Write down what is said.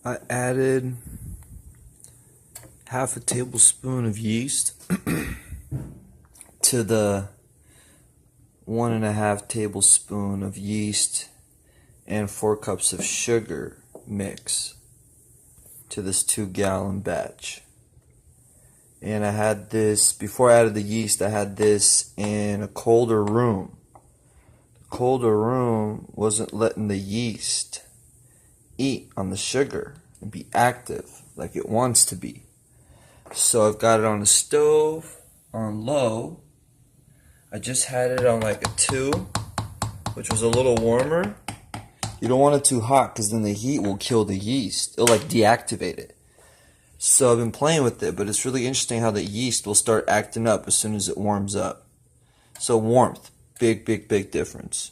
I added half a tablespoon of yeast to the 1.5 tablespoon of yeast and 4 cups of sugar mix to this 2-gallon batch. And I had this, before I added the yeast, I had this in a colder room. The colder room wasn't letting the yeast eat on the sugar and be active like it wants to be. So I've got it on the stove on low. I just had it on like a 2, which was a little warmer. You don't want it too hot because then the heat will kill the yeast. It'll like deactivate it. So I've been playing with it, but it's really interesting how the yeast will start acting up as soon as it warms up. So warmth, big difference.